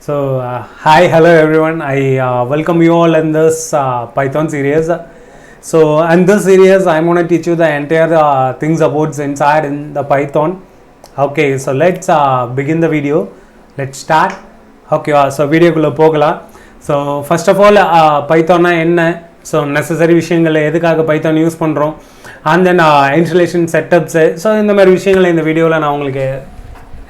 Hi, hello everyone. I welcome you all in this Python series. So, in this series, I'm going to teach you the entire things about inside in the Python. Okay, so let's begin the video. Let's start. Okay, so video குள்ள போகலாம். So, first of all, Python என்ன? So, necessary விஷயங்களை எதுக்காக Python use பண்ணுறோம், and then installation setups. So, இந்த மாதிரி விஷயங்களை இந்த வீடியோவில் நான் உங்களுக்கு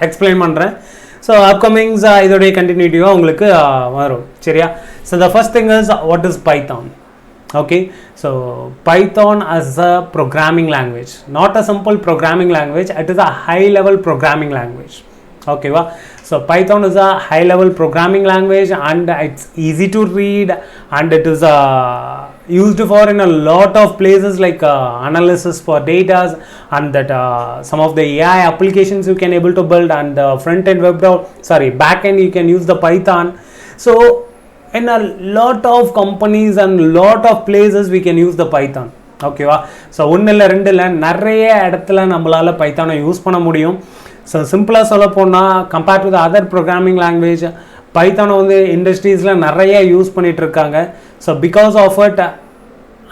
எக்ஸ்பிளைன் பண்ணுறேன். ஸோ அப்கமிங்ஸ் இதோடைய கண்டினியூட்டிவாக உங்களுக்கு வரும், சரியா? So the first thing is what is Python. Okay, so Python as a programming language, not a simple programming language, it is a high level programming language. ஓகேவா? So Python is a high level programming language and it's easy to read and it is used for in a lot of places like analysis for data and that some of the AI applications you can able to build, and front end back end you can use the Python. So in a lot of companies and lot of places we can use the Python. ஓகேவா? So ஒன்று இல்லை ரெண்டு இல்லை, நிறைய இடத்துல நம்மளால் பைத்தானை use பண்ண முடியும். ஸோ சிம்பிளாக சொல்ல போனால் compared to the other programming language, பைத்தானை வந்து இண்டஸ்ட்ரீஸில் நிறைய யூஸ் பண்ணிகிட்ருக்காங்க. ஸோ பிகாஸ் ஆஃப் இட்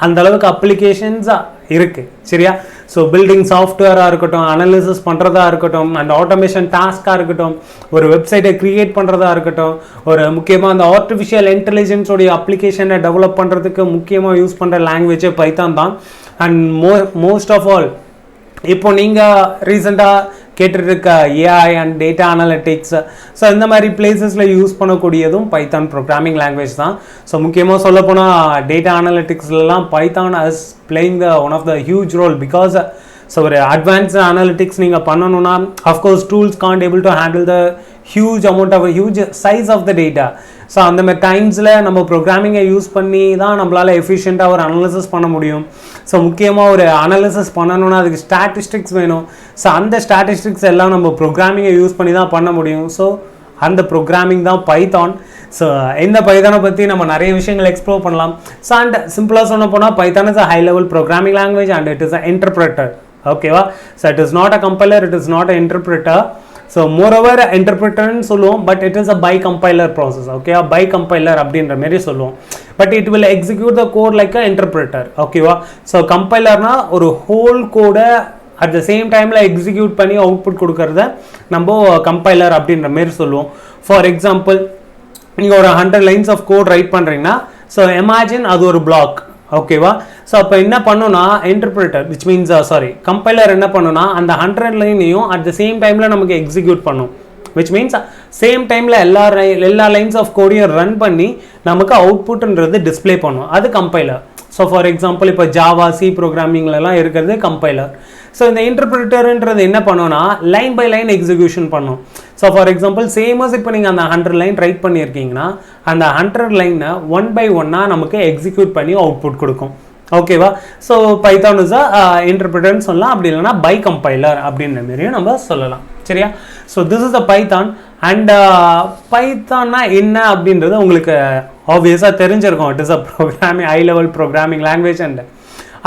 அந்தளவுக்கு அப்ளிகேஷன்ஸாக இருக்குது, சரியா? ஸோ பில்டிங் சாஃப்ட்வேராக இருக்கட்டும், அனாலிசிஸ் பண்ணுறதா இருக்கட்டும், அண்ட் ஆட்டோமேஷன் டாஸ்க்காக இருக்கட்டும், ஒரு வெப்சைட்டை க்ரியேட் பண்ணுறதா இருக்கட்டும், ஒரு முக்கியமாக அந்த ஆர்டிஃபிஷியல் இன்டெலிஜென்ஸோடைய அப்ளிகேஷனை டெவலப் பண்ணுறதுக்கு முக்கியமாக யூஸ் பண்ணுற லாங்குவேஜே பைத்தான் தான். அண்ட் மோஸ்ட் ஆஃப் ஆல் இப்போ நீங்கள் ரீசெண்டாக கேட்டுருக்க AI and data analytics, so இந்த மாதிரி பிளேசஸில் யூஸ் பண்ணக்கூடியதும் பைத்தான் ப்ரோக்ராமிங் லாங்குவேஜ் தான். ஸோ முக்கியமாக சொல்லப்போனால் டேட்டா அனாலிட்டிக்ஸ்லாம் Python is playing the one of the huge role. Because so ஒரு அட்வான்ஸ்டு அனாலிட்டிக்ஸ் நீங்கள் பண்ணணும்னா of course tools can't able to handle the huge amount of huge size of the data. So அந்த மாதிரி டைம்ஸில் நம்ம ப்ரோக்ராமிங்கை யூஸ் பண்ணி தான் நம்மளால் எஃபிஷியண்ட்டாக ஒரு அனாலிசிஸ் பண்ண முடியும். ஸோ முக்கியமாக ஒரு அனாலிசிஸ் பண்ணணுன்னா அதுக்கு ஸ்டாட்டிஸ்டிக்ஸ் வேணும். ஸோ அந்த ஸ்டாட்டிஸ்டிக்ஸ் எல்லாம் நம்ம ப்ரோக்ராமிங்கை யூஸ் பண்ணி தான் பண்ண முடியும். ஸோ அந்த ப்ரோக்ராமிங் தான் பைத்தான். ஸோ இந்த பைத்தானை பற்றி நம்ம நிறைய விஷயங்கள் எக்ஸ்ப்ளோர் பண்ணலாம். ஸோ அண்ட் சிம்பிளாக சொன்ன போனால் Python is a high level programming language and it is a interpreter. ஓகேவா? So it is not a compiler, it is not a interpreter. So moreover இன்டர்பிரட்டர்னு சொல்லுவோம், but it is a by compiler process. ஓகேவா? By compiler அப்படின்ற மாரி சொல்லுவோம், but it will execute the code like a interpreter. ஓகேவா? So கம்பைலர்னா ஒரு whole கோடை அட் த சேம் டைமில் எக்ஸிக்யூட் பண்ணி அவுட்புட் கொடுக்கறத நம்ம கம்பைலர் அப்படின்ற மாரி சொல்லுவோம். ஃபார் எக்ஸாம்பிள், நீங்கள் ஒரு 100 lines ஆஃப் கோட் ரைட் பண்ணுறீங்கன்னா, ஸோ இமேஜின் அது ஒரு பிளாக். ஓகேவா? ஸோ அப்போ என்ன பண்ணுன்னா இன்டர்பிரட்டர் விச் மீன்ஸ் கம்பைலர் என்ன பண்ணுன்னா அந்த 100 லைனையும் அட் த சேம் டைமில் நமக்கு எக்ஸிக்யூட் பண்ணும். விச் மீன்ஸ் சேம் டைமில் எல்லா லைன்ஸ் ஆஃப் கோடையும் ரன் பண்ணி நமக்கு அவுட்புட்ன்றது டிஸ்பிளே பண்ணும். அது கம்பைலர். ஸோ ஃபார் எக்ஸாம்பிள் இப்போ ஜாவா, சி ப்ரோக்ராமிங்லலாம் இருக்கிறது கம்பைலர். ஸோ இந்த இன்டர்பிரிட்டர்ன்றது என்ன பண்ணுன்னா லைன் பை லைன் எக்ஸிக்யூஷன் பண்ணும். ஸோ ஃபார் எக்ஸாம்பிள் சேமஸ் இப்போ நீங்கள் அந்த 100 லைன் ரைட் பண்ணியிருக்கீங்கன்னா அந்த 100 லைனை ஒன் பை ஒன்னாக நமக்கு எக்ஸிக்யூட் பண்ணி அவுட்புட் கொடுக்கும். ஓகேவா? ஸோ பைத்தான் இஸ் இன்டர்பிரிட்டர்னு சொல்லலாம், அப்படி இல்லைனா பை கம்பைலர் அப்படின்ற மாரியும் நம்ம சொல்லலாம், சரியா? So this is a Python. And பைத்தான்னா என்ன அப்படின்றது உங்களுக்கு ஆப்வியஸாக தெரிஞ்சிருக்கும். It is a programming high level programming language.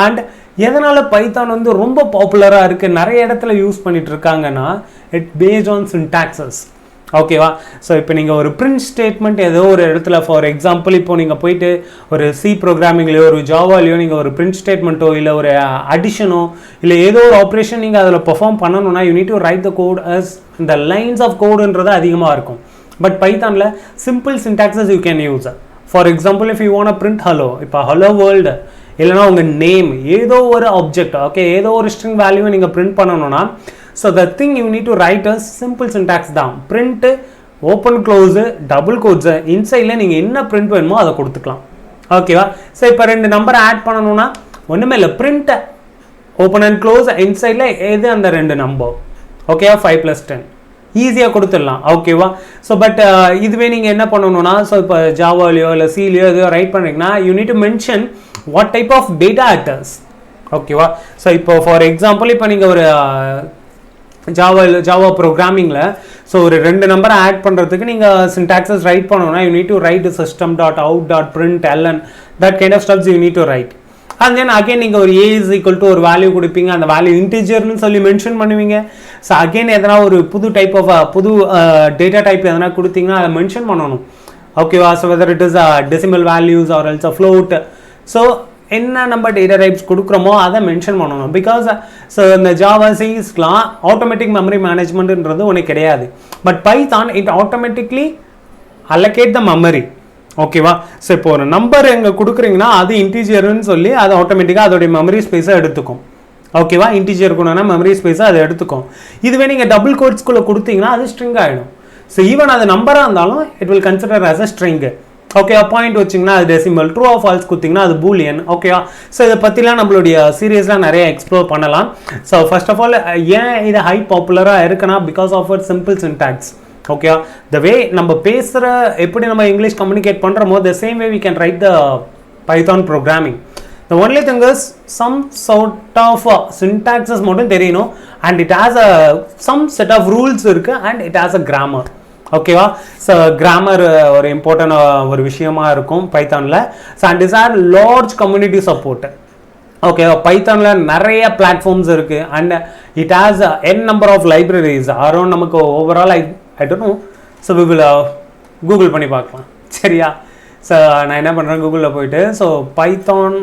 And எதனால் பைத்தான் வந்து ரொம்ப பாப்புலராக இருக்குது, நிறைய இடத்துல யூஸ் பண்ணிட்டு இருக்காங்கன்னா இட் பேஸ்ட் ஆன் சின்டாக்சஸ். ஓகேவா? ஸோ இப்போ நீங்கள் ஒரு பிரிண்ட் ஸ்டேட்மெண்ட் ஏதோ ஒரு இடத்துல, ஃபார் எக்ஸாம்பிள் இப்போ நீங்கள் போயிட்டு ஒரு சி ப்ரோக்ராமிங்லையோ ஒரு ஜாவாலையோ நீங்கள் ஒரு பிரிண்ட் ஸ்டேட்மெண்ட்டோ இல்லை ஒரு அடிஷனோ இல்லை ஏதோ ஒரு ஆப்ரேஷன் நீங்கள் அதில் பெர்ஃபார்ம் பண்ணணும்னா you need to write the code as இந்த லைன்ஸ் ஆஃப் கோடுன்றது அதிகமாக இருக்கும். பட் பைத்தானில் simple syntaxes you can use. For example if you want a print hello, இப்போ ஹலோ வேர்ல்டு இல்லைனா உங்கள் நேம் ஏதோ ஒரு ஆப்ஜெக்ட், ஓகே, ஏதோ ஒரு ஸ்ட்ரிங் வேல்யூவை நீங்கள் பிரிண்ட் பண்ணணும்னா, so the thing you need to write as simple syntax தான். Print, open close, double quotes, இன்சைடில் நீங்கள் என்ன பிரிண்ட் வேணுமோ அதை கொடுத்துக்கலாம். ஓகேவா? ஸோ இப்போ 2 நம்பரை ஆட் பண்ணணும்னா ஒன்றுமே இல்லை, பிரிண்ட்டை ஓப்பன் அண்ட் க்ளோஸ், இன்சைடில் எது அந்த 2 நம்பர், ஓகேவா? 5 + 10 ஈஸியாக கொடுத்துடலாம். ஓகேவா? ஸோ பட் இதுவே நீங்கள் என்ன பண்ணணும்னா, ஸோ இப்போ ஜாவாலையோ இல்லை சிலையோ எதையோ ரைட் பண்ணுறீங்கன்னா you need to mention what type of data it. ஓகேவா? ஸோ இப்போ ஃபார் எக்ஸாம்பிள் இப்போ நீங்கள் ஒரு ஜாவா ப்ரோக்ராமிங்கில் ஸோ ஒரு 2 நம்பரை ஆட் பண்ணுறதுக்கு நீங்கள் சின்டாக்சஸ் ரைட் பண்ணணும்னா you need to right system.out.println, that kind of stuff you need to write. And then again நீங்கள் ஒரு ஏ இஸ் ஈக்குவல் டு ஒரு வேல்யூ கொடுப்பீங்க, அந்த வேல்யூ இன்டிஜர்னு சொல்லி மென்ஷன் பண்ணுவீங்க. ஸோ அகைன் எதனா ஒரு புது டைப் ஆஃப் புது டேட்டா டைப் எதனா கொடுத்தீங்கன்னா அதை மென்ஷன் பண்ணணும். ஓகேவா? So whether it is decimal values or else float. So என்ன நம்ம டேட்டா டைப்ஸ் கொடுக்குறோமோ அதை மென்ஷன் பண்ணணும். பிகாஸ் ஸோ இந்த ஜாவா சிஸ்லாம் ஆட்டோமேட்டிக் மெமரி மேனேஜ்மெண்ட்ன்றது ஒன்று கிடையாது. But Python it automatically allocate the memory. ஓகேவா? ஸோ இப்போ ஒரு நம்பர் எங்கே கொடுக்குறீங்கன்னா அது இன்டீஜர்னு சொல்லி அது ஆட்டோமேட்டிக்காக அதோடைய மெமரி ஸ்பேஸை எடுத்துக்கும். ஓகேவா? இன்டீஜர் இருக்கணும்னா மெமரி ஸ்பேஸை அதை எடுத்துக்கும். இதுவே நீங்கள் டபுள் கோட்ஸ்குள்ளே கொடுத்தீங்கன்னா அது ஸ்ட்ரிங் ஆகிடும். ஸோ ஈவன் அது நம்பராக இருந்தாலும் it will consider as a string. ஓகேவா? பாயிண்ட் வச்சிங்கன்னா அது டெசிமல், ட்ரூ ஆர் ஃபால்ஸ் கொடுத்தீங்கன்னா அது பூலியன். ஓகேவா? ஸோ இதை பற்றிலாம் நம்மளுடைய சீரியஸ்லாம் நிறைய எக்ஸ்ப்ளோர் பண்ணலாம். ஸோ ஃபர்ஸ்ட் ஆஃப் ஆல் ஏன் இது ஹை பாப்புலராக இருக்குன்னா because of a simple syntax. Okay, the way நம்ம பேசுகிற எப்படி நம்ம இங்கிலீஷ் கம்யூனிகேட் பண்ணுறோமோ the same way we can write the Python programming. The only thing is some sort of syntaxes மட்டும் தெரியணும். And it has a some set of rules இருக்குது and it has a grammar. ஓகேவா? So grammar ஒரு important ஒரு விஷயமா இருக்கும் பைத்தானில். So and is are large community support. ஓகேவா? பைத்தானில் நிறைய பிளாட்ஃபார்ம்ஸ் இருக்குது and it has N number of libraries around. நமக்கு overall I don't know. So we will Google பண்ணி பார்க்கலாம். சரியா? ஸோ நான் என்ன பண்ணுறேன், கூகுளில் போயிட்டு ஸோ பைத்தான்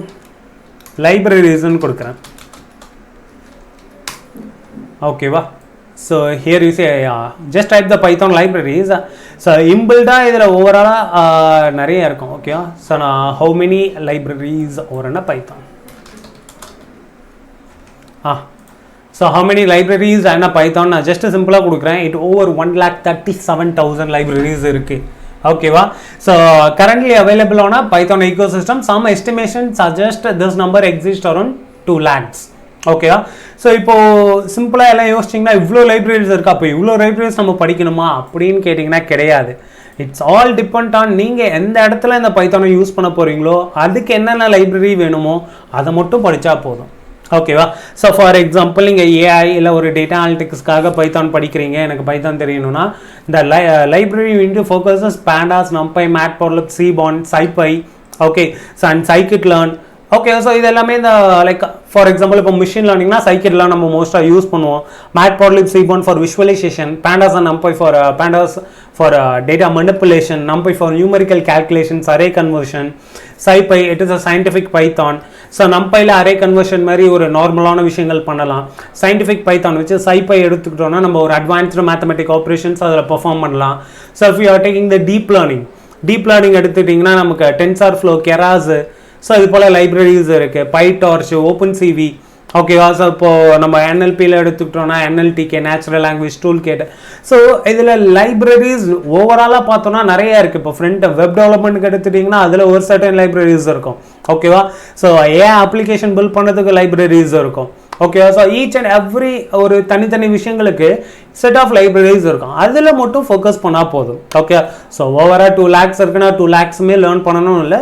லைப்ரரிஸ்ன்னு கொடுக்குறேன். ஓகேவா? So here you say just type the Python libraries. So இம்பில்டாக இதில் ஓவராலாக நிறைய இருக்கும். ஓகேவா? ஸோ நான் ஹவு மெனி லைப்ரரிஸ் ஓவரான Python. So how many libraries and Python நான் ஜஸ்ட் சிம்பிளாக கொடுக்குறேன். இட் ஓவர் 1,37,000 லைப்ரரிஸ் இருக்குது. ஓகேவா? ஸோ கரண்ட்லி அவைலபிள் ஆன Python ecosystem some estimation suggest this number exist around 2 lakhs. ஓகேவா? ஸோ இப்போது சிம்பிளாக எல்லாம் யோசிச்சிங்கன்னா இவ்வளோ லைப்ரரிஸ் இருக்குது, அப்போ இவ்வளோ லைப்ரரிஸ் நம்ம படிக்கணுமா அப்படின்னு கேட்டிங்கன்னா கிடையாது. இட்ஸ் ஆல் டிபெண்ட் ஆன் நீங்கள் எந்த இடத்துல இந்த பைத்தானை யூஸ் பண்ண போகிறீங்களோ அதுக்கு என்னென்ன லைப்ரரி வேணுமோ அதை மட்டும் படித்தா போதும். ஓகேவா? ஸோ ஃபார் எக்ஸாம்பிள் நீங்கள் ஏஐ இல்லை ஒரு டேட்டா அனாலிட்டிக்ஸ்க்காக பைத்தான் படிக்கிறீங்க, எனக்கு பைத்தான் தெரியணும்னா இந்த லைப்ரரி வந்து focuses pandas, NumPy, Matplotlib, Seaborn, SciPy. Okay, so and scikit learn. Okay, so இது எல்லாமே இந்த லைக் ஃபார் எக்ஸாம்பிள் இப்போ மிஷின் லேர்னிங்னா சைக்கிட்லாம் நம்ம மோஸ்ட்டாக யூஸ் பண்ணுவோம். Matplotlib, Seaborn for visualisation, pandas and NumPy for pandas for data manipulation, NumPy for numerical calculations, array conversion, SciPy it is a scientific Python. So நம்பையில் அரே கன்வர்ஷன் மாதிரி ஒரு நார்மலான விஷயங்கள் பண்ணலாம். சயின்டிஃபிக் பைத்தான் வச்சு SciPy எடுத்துக்கிட்டோன்னா நம்ம ஒரு அட்வான்ஸ்டு மேத்தமெட்டிக் ஆப்ரேஷன்ஸ் அதில் பெர்ஃபார்ம் பண்ணலாம். So if you are taking the deep learning எடுத்துக்கிட்டிங்கன்னா நமக்கு TensorFlow, Keras, ஸோ இது போல் லைப்ரரிஸ் இருக்குது. PyTorch, OpenCV. ஓகேவா? ஸோ இப்போது நம்ம NLPயில் எடுத்துக்கிட்டோன்னா NLTK, natural language tool kit. So இதில் லைப்ரரிஸ் ஓவராலாக பார்த்தோன்னா நிறையா இருக்குது. இப்போ ஃப்ரண்ட் வெப் டெவலப்மெண்ட்டுக்கு எடுத்துட்டிங்கன்னா அதில் ஒரு சர்டன் லைப்ரரிஸ் இருக்கும். ஓகேவா? ஸோ ஏன் அப்ளிகேஷன் பில்ட் பண்ணுறதுக்கு லைப்ரரிஸ் இருக்கும். ஓகேவா? ஸோ ஈச் அண்ட் எவ்ரி ஒரு தனித்தனி விஷயங்களுக்கு செட் ஆஃப் லைப்ரரிஸ் இருக்கும். அதில் மட்டும் ஃபோக்கஸ் பண்ணால் போதும். ஓகே, ஸோ ஓவராக 2 lakhs இருக்குன்னா 2 lakhsமே லேர்ன் பண்ணணும் இல்லை,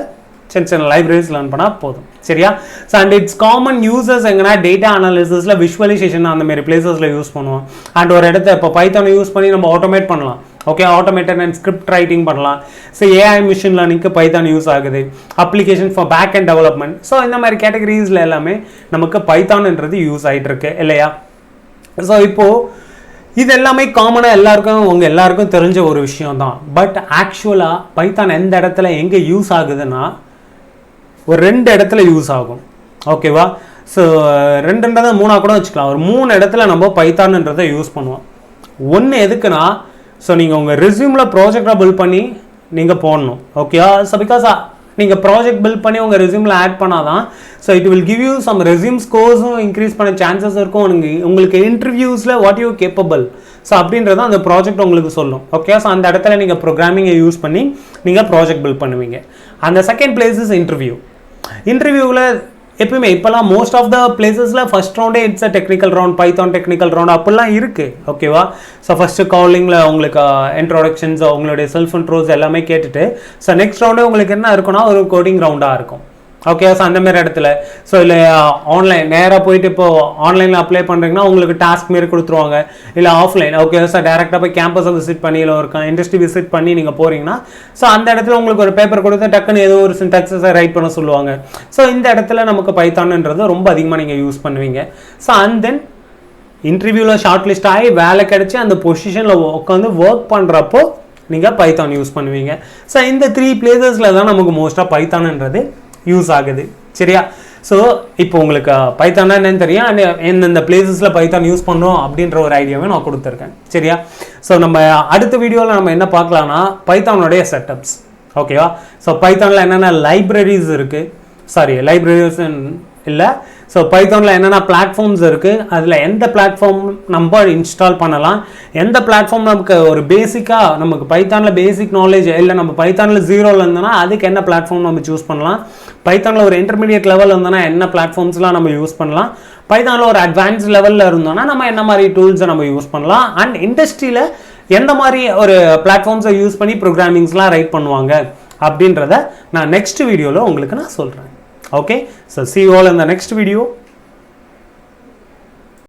சின்ன லைப்ரரிஸ் லேர்ன் பண்ணால் போதும். சரியா? So and it's common users எங்கன்னா டேட்டா அனாலிசிஸில், விஷுவலைசேஷன் அந்த மாதிரி பிளேசஸில் யூஸ் பண்ணுவோம். அண்ட் ஒரு இடத்த இப்போ பைத்தானை யூஸ் பண்ணி நம்ம ஆட்டோமேட் பண்ணலாம். Okay, automated and script writing பண்ணலாம். ஸோ ஏஐ மிஷின் லேர்னிங்க்கு பைத்தான் யூஸ் ஆகுது. Application for back and development. So இந்த மாதிரி கேட்டகரிஸில் எல்லாமே நமக்கு பைத்தான்ன்றது யூஸ் ஆகிட்டு இருக்கு இல்லையா? ஸோ இப்போது இது எல்லாமே காமனாக எல்லாருக்கும் தெரிஞ்ச ஒரு விஷயம் தான். பட் ஆக்சுவலாக பைத்தான் எந்த இடத்துல எங்கே யூஸ் ஆகுதுன்னா ஒரு 2 இடத்துல யூஸ் ஆகும். ஓகேவா? ஸோ 2ன்றதை 3 கூட வச்சுக்கலாம். ஒரு 3 இடத்துல நம்ம பைத்தான்ன்றதை யூஸ் பண்ணுவோம். ஒன்று எதுக்குன்னா, ஸோ நீங்கள் உங்கள் ரெஸ்யூமில் ப்ராஜெக்டாக பில்ட் பண்ணி நீங்கள் போடணும். ஓகேவா? ஸோ பிகாஸ் நீங்கள் ப்ராஜெக்ட் பில்ட் பண்ணி உங்கள் ரெஸ்யூமில் ஆட் பண்ணால் தான் so it will give you some resume ஸ்கோர்ஸும் இன்க்ரீஸ் பண்ண சான்சஸ் இருக்கும். உங்களுக்கு இன்டர்வியூஸில் வாட் யூ கேப்பபிள் ஸோ அப்படின்றத அந்த ப்ராஜெக்ட் உங்களுக்கு சொல்லும். ஓகே, ஸோ அந்த இடத்துல நீங்கள் ப்ரோக்ராமிங்கை யூஸ் பண்ணி நீங்கள் ப்ராஜெக்ட் பில்ட் பண்ணுவீங்க. அந்த செகண்ட் பிளேஸ் இஸ் இன்டர்வியூவில் எப்பயுமே இப்போலாம் மோஸ்ட் ஆஃப் த பிளேசஸில் ஃபர்ஸ்ட் ரவுண்டே it's a technical round, Python technical round அப்படிலாம் இருக்குது. ஓகேவா? ஸோ ஃபஸ்ட்டு காலிங்கில் உங்களுக்கு இன்ட்ரோடக்ஷன்ஸ், உங்களுடைய செல்ஃப் இன்ட்ரோஸ் எல்லாமே கேட்டுட்டு ஸோ நெக்ஸ்ட் ரவுண்டே உங்களுக்கு என்ன இருக்குன்னா ஒரு கோடிங் ரவுண்டாக இருக்கும். ஓகே. ஸோ அந்த மாதிரி இடத்துல ஸோ இல்லை ஆன்லைன் நேராக போயிட்டு இப்போ ஆன்லைனில் அப்ளை பண்ணுறீங்கன்னா உங்களுக்கு டாஸ்க் மாரி கொடுத்துருவாங்க. இல்லை ஆஃப்லைன் ஓகே சார் டேரெக்டாக போய் கேம்பஸை விசிட் பண்ணி இல்லை ஒரு இண்டஸ்ட்ரி விசிட் பண்ணி நீங்கள் போகிறீங்கன்னா ஸோ அந்த இடத்துல உங்களுக்கு ஒரு பேப்பர் கொடுத்து டக்குன்னு ஏதோ ஒரு சின்டாக்ஸை ரைட் பண்ண சொல்லுவாங்க. ஸோ இந்த இடத்துல நமக்கு பைத்தான்ன்றது ரொம்ப அதிகமாக நீங்கள் யூஸ் பண்ணுவீங்க. ஸோ அண்ட் தென் இன்டர்வியூவில் ஷார்ட் லிஸ்ட் ஆகி வேலை கிடச்சி அந்த பொசிஷனில் உட்காந்து ஒர்க் பண்ணுறப்போ நீங்கள் பைத்தான் யூஸ் பண்ணுவீங்க. ஸோ இந்த 3 பிளேசஸில் தான் நமக்கு மோஸ்ட்டாக பைத்தான்ன்றது யூஸ் ஆகுது. சரியா? ஸோ இப்போ உங்களுக்கு பைத்தானா என்னன்னு தெரியும், எந்தெந்த பிளேசஸில் பைத்தான் யூஸ் பண்ணோம் அப்படின்ற ஒரு ஐடியாவே நான் கொடுத்துருக்கேன். சரியா? ஸோ நம்ம அடுத்த வீடியோவில் நம்ம என்ன பார்க்கலாம்னா பைத்தானுடைய செட்டப்ஸ். ஓகேவா? ஸோ பைத்தானில் என்னென்ன லைப்ரரிஸ் இருக்குது, சாரி லைப்ரரிஸ் இல்லை, ஸோ பைத்தானில் என்னென்ன பிளாட்ஃபார்ம்ஸ் இருக்குது, அதில் எந்த பிளாட்ஃபார்ம் நம்ம இன்ஸ்டால் பண்ணலாம், எந்த பிளாட்ஃபார்ம் நமக்கு ஒரு பேசிக்காக நமக்கு பைத்தானில் பேசிக் நாலேஜ் இல்லை நம்ம பைத்தானில் 0ல் இருந்தோன்னா அதுக்கு என்ன பிளாட்ஃபார்ம் நம்ம சூஸ் பண்ணலாம், பைத்தானில் ஒரு இன்டர்மீடியட் லெவல் இருந்தோன்னா என்ன பிளாட்ஃபார்ம்ஸ்லாம் நம்ம யூஸ் பண்ணலாம், பைத்தானில் ஒரு அட்வான்ஸ் லெவலில் இருந்தோன்னா நம்ம என்ன மாதிரி டூல்ஸை நம்ம யூஸ் பண்ணலாம், அண்ட் இண்டஸ்ட்ரியில் எந்த மாதிரி ஒரு பிளாட்ஃபார்ம்ஸை யூஸ் பண்ணி ப்ரோக்ராமிங்ஸ்லாம் ரைட் பண்ணுவாங்க அப்படின்றத நான் நெக்ஸ்ட் வீடியோவில் உங்களுக்கு நான் சொல்கிறேன். Okay, so see you all in the next video.